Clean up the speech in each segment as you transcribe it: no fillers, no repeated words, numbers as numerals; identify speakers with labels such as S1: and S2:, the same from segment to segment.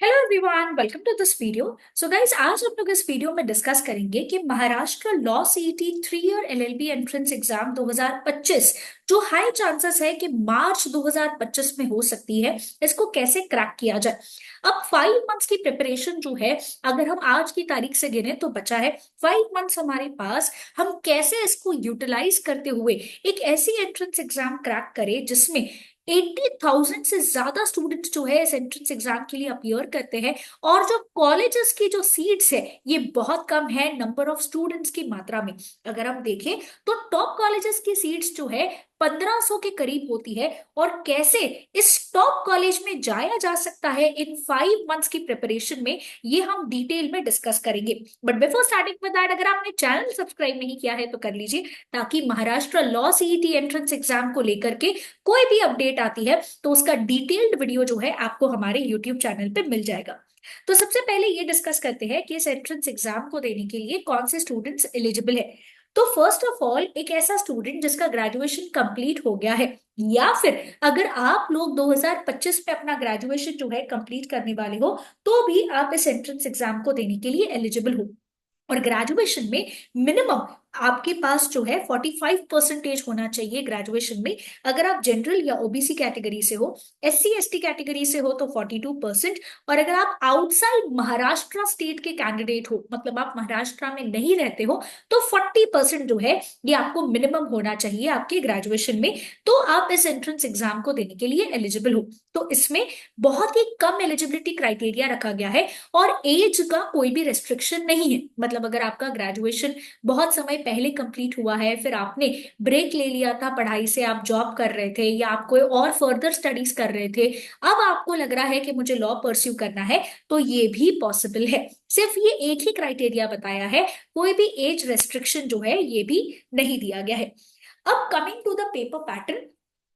S1: Hello everyone, welcome to this video. So guys, आज हम लोग इस वीडियो में डिस्कस करेंगे कि Maharashtra law CET 3 year LLB entrance exam 2025 जो हाई चांसेस है कि मार्च 2025 में हो सकती है, इसको कैसे क्रैक किया जाए। अब 5 मंथ्स की प्रिपरेशन जो है, अगर हम आज की तारीख से गिने तो बचा है 5 मंथ्स हमारे पास। हम कैसे इसको यूटिलाइज करते हुए एक ऐसी एंट्रेंस एग्जाम क्रैक करें जिसमें 80,000 से ज्यादा स्टूडेंट्स जो है इस एंट्रेंस एग्जाम के लिए अपीयर करते हैं, और जो कॉलेजेस की जो सीट्स है ये बहुत कम है नंबर ऑफ स्टूडेंट्स की मात्रा में। अगर हम देखें तो टॉप कॉलेजेस की सीट्स जो है 1500 के करीब होती है। और कैसे इस टॉप कॉलेज में जाया जा सकता है इन 5 मंथ्स की प्रिपरेशन में, ये हम डिटेल में डिस्कस करेंगे। But before starting with that, अगर आपने चैनल सब्सक्राइब नहीं किया है तो कर लीजिए, ताकि Maharashtra law CET entrance exam को लेकर के कोई भी अपडेट आती है तो उसका डिटेल्ड वीडियो जो है आपको हमारे यूट्यूब चैनल पे मिल जाएगा। तो सबसे पहले ये डिस्कस करते हैं कि इस एंट्रेंस एग्जाम को देने के लिए कौन से स्टूडेंट्स एलिजिबल है। तो फर्स्ट ऑफ ऑल, एक ऐसा स्टूडेंट जिसका ग्रेजुएशन कंप्लीट हो गया है, या फिर अगर आप लोग 2025 में अपना ग्रेजुएशन जो है कंप्लीट करने वाले हो, तो भी आप इस एंट्रेंस एग्जाम को देने के लिए एलिजिबल हो। और ग्रेजुएशन में मिनिमम आपके पास जो है 45% होना चाहिए ग्रेजुएशन में। अगर आप जनरल या ओबीसी कैटेगरी से हो, एससी एसटी कैटेगरी से हो तो 42%। और अगर आप आउटसाइड महाराष्ट्र स्टेट के कैंडिडेट हो, मतलब आप महाराष्ट्र में नहीं रहते हो, तो 40% जो है ये आपको मिनिमम होना चाहिए आपके ग्रेजुएशन में। तो आप इस एंट्रेंस एग्जाम को देने के लिए एलिजिबल हो। तो इसमें बहुत ही कम एलिजिबिलिटी क्राइटेरिया रखा गया है, और एज का कोई भी रेस्ट्रिक्शन नहीं है। मतलब अगर आपका ग्रेजुएशन बहुत समय पहले कंप्लीट हुआ है, फिर आपने ब्रेक ले लिया था पढ़ाई से, आप जॉब कर रहे थे या आप कोई और फर्दर स्टडीज कर रहे थे, अब आपको लग रहा है कि मुझे लॉ परस्यू करना है, तो ये भी पॉसिबल है। सिर्फ ये एक ही क्राइटेरिया बताया है, कोई भी एज रेस्ट्रिक्शन जो है ये भी नहीं दिया गया है। अब coming to the paper pattern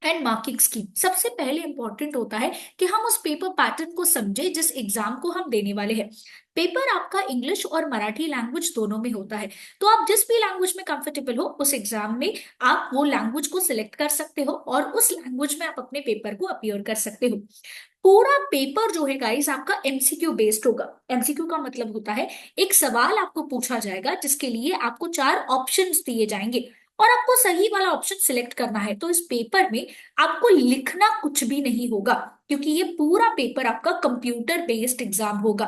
S1: and marking scheme, सबसे पहले इंपॉर्टेंट होता है कि हम उस पेपर पैटर्न को समझे जिस एग्जाम को हम देने वाले हैं। पेपर आपका इंग्लिश और मराठी लैंग्वेज दोनों में होता है। तो आप जिस भी लैंग्वेज में कंफर्टेबल हो उस एग्जाम में आप वो लैंग्वेज को सिलेक्ट कर सकते हो, और उस लैंग्वेज में आप अपने पेपर को अपीयर कर सकते हो। पूरा पेपर जो है गाइस आपका एमसीक्यू बेस्ड होगा। एमसीक्यू का मतलब होता है एक सवाल आपको पूछा जाएगा जिसके लिए आपको 4 ऑप्शंस दिए जाएंगे, और आपको सही वाला ऑप्शन सिलेक्ट करना है। तो इस पेपर में आपको लिखना कुछ भी नहीं होगा, क्योंकि ये पूरा पेपर आपका कंप्यूटर बेस्ड एग्जाम होगा।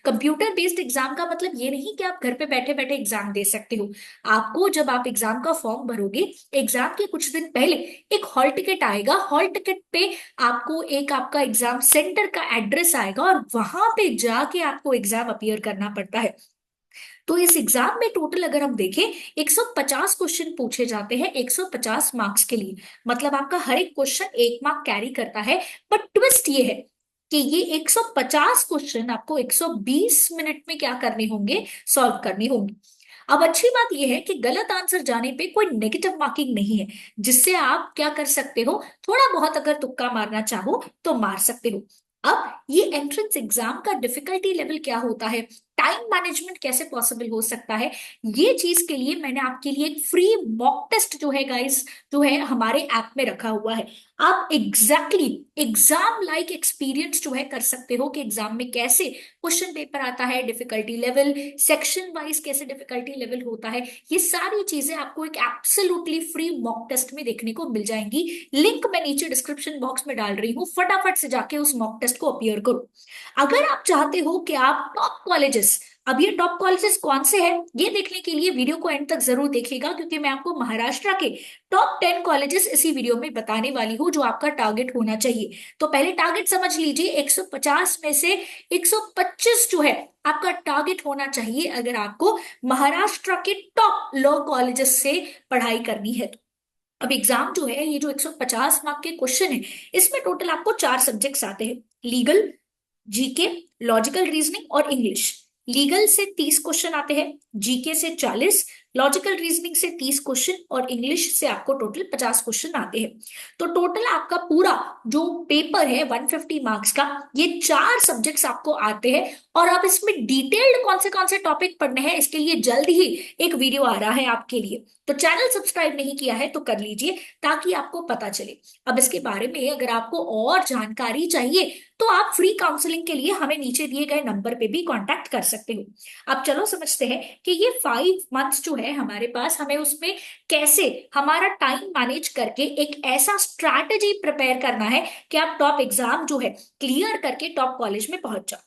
S1: कंप्यूटर बेस्ड एग्जाम का मतलब ये नहीं कि आप घर पे बैठे बैठे एग्जाम दे सकते हो। आपको जब आप एग्जाम का फॉर्म भरोगे, एग्जाम के कुछ दिन पहले एक हॉल टिकट आएगा। हॉल टिकट पे आपको एक आपका एग्जाम सेंटर का एड्रेस आएगा, और वहां पे जाके आपको एग्जाम अपीयर करना पड़ता है। तो इस एग्जाम में टोटल अगर हम देखें, 150 क्वेश्चन पूछे जाते हैं 150 मार्क्स के लिए। मतलब आपका हर एक क्वेश्चन 1 मार्क कैरी करता है। बट ट्विस्ट ये है कि ये 150 क्वेश्चन आपको 120 मिनट में क्या करने होंगे, सॉल्व करने होंगे। अब अच्छी बात यह है कि गलत आंसर जाने पे कोई नेगेटिव मार्किंग नहीं है, जिससे आप क्या कर सकते हो, थोड़ा बहुत अगर तुक्का मारना चाहो तो मार सकते हो। अब ये एंट्रेंस एग्जाम का डिफिकल्टी लेवल क्या होता है, टाइम मैनेजमेंट कैसे पॉसिबल हो सकता है, ये चीज के लिए मैंने आपके लिए एक फ्री मॉक टेस्ट जो है गाइस, जो है हमारे ऐप में रखा हुआ है। आप एग्जैक्टली एग्जाम लाइक एक्सपीरियंस जो है कर सकते हो कि एग्जाम में कैसे क्वेश्चन पेपर आता है, डिफिकल्टी लेवल सेक्शन वाइज कैसे डिफिकल्टी लेवल होता है। ये सारी चीजें आपको एक एब्सोल्युटली फ्री मॉक टेस्ट में देखने को मिल जाएंगी। लिंक मैं नीचे डिस्क्रिप्शन बॉक्स में डाल रही हूँ, फटाफट से जाके उस मॉक टेस्ट को अपीयर करो। अगर आप चाहते हो कि आप टॉप कॉलेजेस, अब ये टॉप कॉलेजेस कौन से हैं ये देखने के लिए वीडियो को एंड तक जरूर देखिएगा, क्योंकि मैं आपको महाराष्ट्र के टॉप 10 कॉलेजेस इसी वीडियो में बताने वाली हूँ जो आपका टारगेट होना चाहिए। तो पहले टारगेट समझ लीजिए, 150 में से 125 जो है आपका टारगेट होना चाहिए अगर आपको महाराष्ट्र के टॉप लॉ कॉलेजेस से पढ़ाई करनी है तो। अब एग्जाम जो है, ये जो 150 मार्क के क्वेश्चन है, इसमें टोटल आपको 4 सब्जेक्ट्स आते हैं, लीगल, जीके, लॉजिकल रीजनिंग और इंग्लिश। लीगल से 30 क्वेश्चन आते हैं, जीके से 40, लॉजिकल रीजनिंग से 30 क्वेश्चन और इंग्लिश से आपको टोटल 50 क्वेश्चन आते हैं। तो टोटल आपका पूरा जो पेपर है 150 मार्क्स का, ये 4 सब्जेक्ट्स आपको आते हैं। और अब इसमें डिटेल्ड कौन से टॉपिक पढ़ने हैं इसके लिए जल्द ही एक वीडियो आ रहा है आपके लिए। तो चैनल सब्सक्राइब नहीं किया है तो कर लीजिए ताकि आपको पता चले। अब इसके बारे में अगर आपको और जानकारी चाहिए तो आप फ्री काउंसलिंग के लिए हमें नीचे दिए गए नंबर पे भी कांटेक्ट कर सकते हो। अब चलो समझते हैं कि ये 5 मंथ्स जो है हमारे पास, हमें उसमें कैसे हमारा टाइम मैनेज करके एक ऐसा स्ट्रैटेजी प्रिपेयर करना है कि आप टॉप एग्जाम जो है क्लियर करके टॉप कॉलेज में पहुंच जाओ।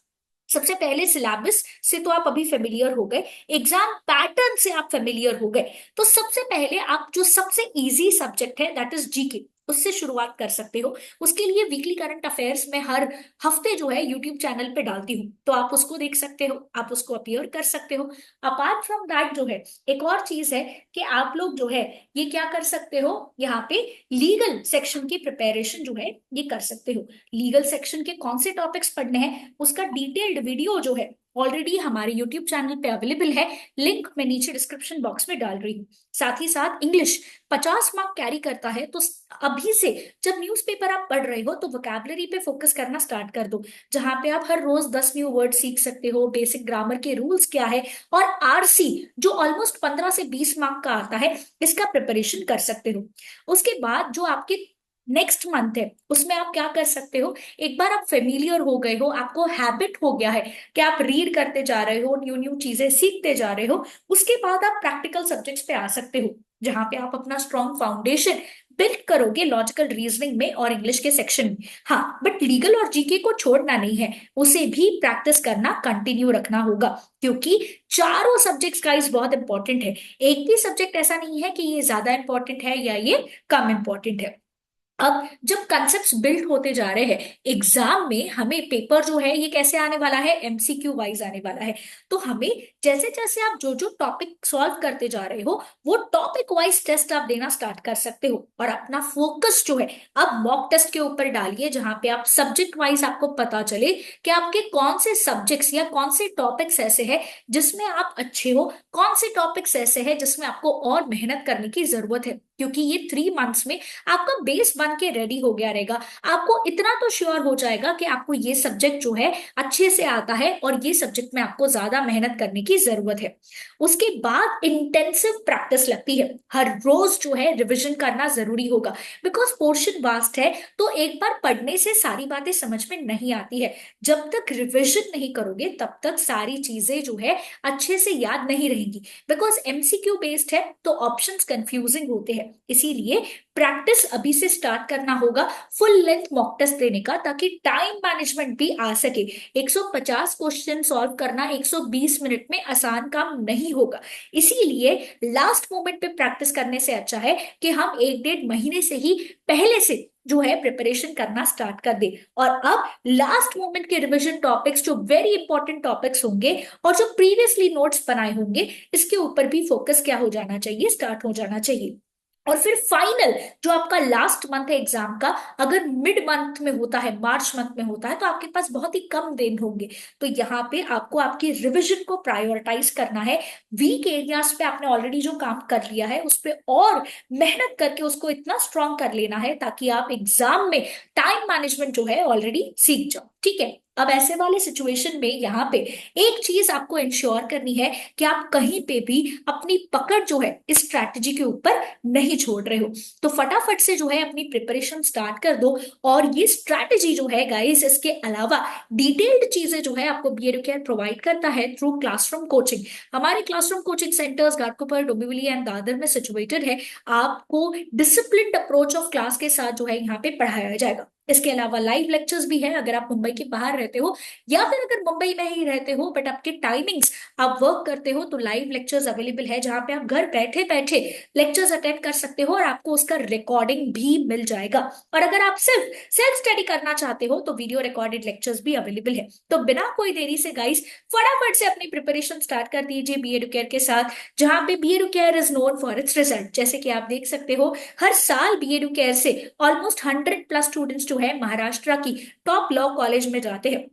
S1: सबसे पहले सिलेबस से तो आप अभी फेमिलियर हो गए, एग्जाम पैटर्न से आप फेमिलियर हो गए। तो सबसे पहले आप जो सबसे इजी सब्जेक्ट है दैट इज जीके, उससे शुरुआत कर सकते हो। उसके लिए वीकली करंट अफेयर्स में हर हफ्ते जो है यूट्यूब चैनल पे डालती हूँ, तो आप उसको देख सकते हो, आप उसको अपीयर कर सकते हो। अपार्ट फ्रॉम दैट जो है एक और चीज है कि आप लोग जो है ये क्या कर सकते हो, यहाँ पे लीगल सेक्शन की प्रिपरेशन जो है ये कर सकते हो। लीगल सेक्शन के कौन से टॉपिक्स पढ़ने हैं उसका डिटेल्ड वीडियो जो है ऑलरेडी हमारे यूट्यूब चैनल पे अवेलेबल है, लिंक मैं नीचे डिस्क्रिप्शन बॉक्स में डाल रही हूँ। साथ ही साथ इंग्लिश 50 मार्क कैरी करता है, तो अभी से जब न्यूज़पेपर आप पढ़ रहे हो तो वोकैबलरी पे फोकस करना स्टार्ट कर दो, जहां पे आप हर रोज 10 न्यू वर्ड सीख सकते हो, बेसिक ग्रामर के रूल्स क्या है, और आरसी जो ऑलमोस्ट 15 से 20 मार्क का आता है इसका प्रिपरेशन कर सकते हो। उसके बाद जो आपके नेक्स्ट मंथ है उसमें आप क्या कर सकते हो, एक बार आप फेमिलियर हो गए हो, आपको हैबिट हो गया है कि आप रीड करते जा रहे हो, न्यू न्यू चीजें सीखते जा रहे हो, उसके बाद आप प्रैक्टिकल सब्जेक्ट्स पे आ सकते हो, जहां पे आप अपना स्ट्रॉन्ग फाउंडेशन बिल्ड करोगे लॉजिकल रीजनिंग में और इंग्लिश के सेक्शन में। हाँ, बट लीगल और जीके को छोड़ना नहीं है, उसे भी प्रैक्टिस करना कंटिन्यू रखना होगा, क्योंकि चारों सब्जेक्ट्स गाइस बहुत इंपॉर्टेंट है। एक भी सब्जेक्ट ऐसा नहीं है कि ये ज्यादा इंपॉर्टेंट है या ये कम इंपॉर्टेंट है। अब जब कंसेप्ट्स बिल्ड होते जा रहे हैं एग्जाम में, हमें पेपर जो है ये कैसे आने वाला है, एमसीक्यू वाइज आने वाला है। तो हमें जैसे जैसे आप जो जो टॉपिक सॉल्व करते जा रहे हो वो टॉपिक वाइज टेस्ट आप देना स्टार्ट कर सकते हो, और अपना फोकस जो है अब मॉक टेस्ट के ऊपर डालिए, जहां पे आप सब्जेक्ट वाइज आपको पता चले कि आपके कौन से सब्जेक्ट्स या कौन से टॉपिक्स ऐसे हैं जिसमें आप अच्छे हो, कौन से टॉपिक्स ऐसे हैं जिसमें आपको और मेहनत करने की जरूरत है। क्योंकि ये 3 मंथ्स में आपका बेस बन के रेडी हो गया रहेगा। आपको इतना तो श्योर हो जाएगा कि आपको ये सब्जेक्ट जो है अच्छे से आता है और ये सब्जेक्ट में आपको ज्यादा मेहनत करने की जरूरत है। उसके बाद इंटेंसिव प्रैक्टिस लगती है, हर रोज जो है रिवीजन करना जरूरी होगा, बिकॉज पोर्शन वास्ट है। तो एक बार पढ़ने से सारी बातें समझ में नहीं आती है, जब तक रिवीजन नहीं करोगे तब तक सारी चीजें जो है अच्छे से याद नहीं रहेंगी, बिकॉज एमसीक्यू बेस्ड है तो ऑप्शंस कंफ्यूजिंग होते हैं। इसीलिए प्रैक्टिस अभी से स्टार्ट करना होगा, फुल लेंथ मॉक टेस्ट देने का, ताकि टाइम मैनेजमेंट भी आ सके। 150 क्वेश्चन सॉल्व करना 120 मिनट में आसान काम नहीं होगा। इसीलिए लास्ट मोमेंट पे प्रैक्टिस करने से अच्छा है कि हम 1 डेढ़ महीने से ही पहले से जो है प्रिपरेशन करना स्टार्ट कर दे। और अब लास्ट मोमेंट के रिवीजन टॉपिक्स जो वेरी इंपॉर्टेंट टॉपिक्स होंगे और जो प्रीवियसली नोट्स बनाए होंगे इसके ऊपर भी फोकस क्या हो जाना चाहिए, स्टार्ट हो जाना चाहिए। और फिर फाइनल जो आपका लास्ट मंथ है एग्जाम का, अगर मिड मंथ में होता है, मार्च मंथ में होता है, तो आपके पास बहुत ही कम दिन होंगे। तो यहाँ पे आपको आपकी रिवीजन को प्रायोरिटाइज करना है। वीक एरियाज पे आपने ऑलरेडी जो काम कर लिया है उस पे और मेहनत करके उसको इतना स्ट्रांग कर लेना है ताकि आप एग्जाम में टाइम मैनेजमेंट जो है ऑलरेडी सीख जाओ। ठीक है, अब ऐसे वाले सिचुएशन में यहाँ पे एक चीज आपको इंश्योर करनी है कि आप कहीं पे भी अपनी पकड़ जो है इस स्ट्रैटेजी के ऊपर नहीं छोड़ रहे हो। तो फटाफट से जो है अपनी प्रिपरेशन स्टार्ट कर दो। और ये स्ट्रैटेजी जो है गाइस, इसके अलावा डिटेल्ड चीजें जो है आपको बीएड केयर प्रोवाइड करता है थ्रू क्लासरूम कोचिंग। हमारे classroom coaching centres Ghatkopar, Dombivli and Dadar में सिचुएटेड है। आपको डिसिप्लिन्ड अप्रोच ऑफ क्लास के साथ जो है यहाँ पे पढ़ाया जाएगा। इसके अलावा लाइव लेक्चर्स भी है, अगर आप मुंबई के बाहर रहते हो या फिर अगर मुंबई में ही रहते हो बट आपके टाइमिंग्स आप वर्क करते हो, तो लाइव लेक्चर्स अवेलेबल है जहां पे आप घर बैठे बैठे लेक्चर्स अटेंड कर सकते हो और आपको उसका रिकॉर्डिंग भी मिल जाएगा। और अगर आप सिर्फ सेल्फ स्टडी करना चाहते हो तो वीडियो रिकॉर्डेड लेक्चर्स भी अवेलेबल है। तो बिना कोई देरी से गाइस फटाफट से अपनी प्रिपरेशन स्टार्ट कर दीजिए बीएड केयर के साथ, जहां पे BEd care is known for its result. जैसे कि आप देख सकते हो हर साल बीएड केयर से ऑलमोस्ट 100+ स्टूडेंट्स जो है महाराष्ट्र की टॉप लॉ कॉलेज में जाते हैं।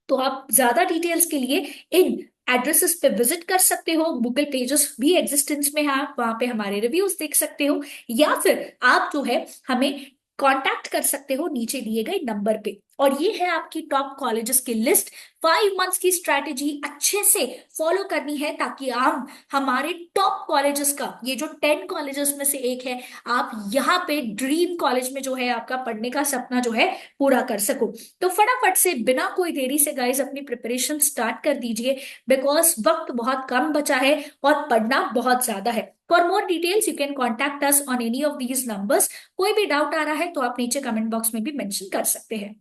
S1: तो आप ज्यादा डिटेल्स के लिए इन एड्रेसेस पे विजिट कर सकते हो, गूगल पेजेस भी एग्जिस्टेंस में है, आप वहां पे हमारे रिव्यूज देख सकते हो, या फिर आप जो है हमें कांटेक्ट कर सकते हो नीचे दिए गए नंबर पे। और ये है आपकी टॉप कॉलेजेस की लिस्ट। 5 मंथ्स की स्ट्रैटेजी अच्छे से फॉलो करनी है ताकि आप हमारे टॉप कॉलेजेस का, ये जो 10 कॉलेजेस में से एक है, आप यहाँ पे ड्रीम कॉलेज में जो है आपका पढ़ने का सपना जो है पूरा कर सको। तो फटाफट से बिना कोई देरी से गाइज अपनी प्रिपरेशन स्टार्ट कर दीजिए, बिकॉज वक्त बहुत कम बचा है और पढ़ना बहुत ज्यादा है। For more details you can contact us on any of these numbers. कोई भी डाउट आ रहा है तो आप नीचे कमेंट बॉक्स में भी मेंशन कर सकते हैं।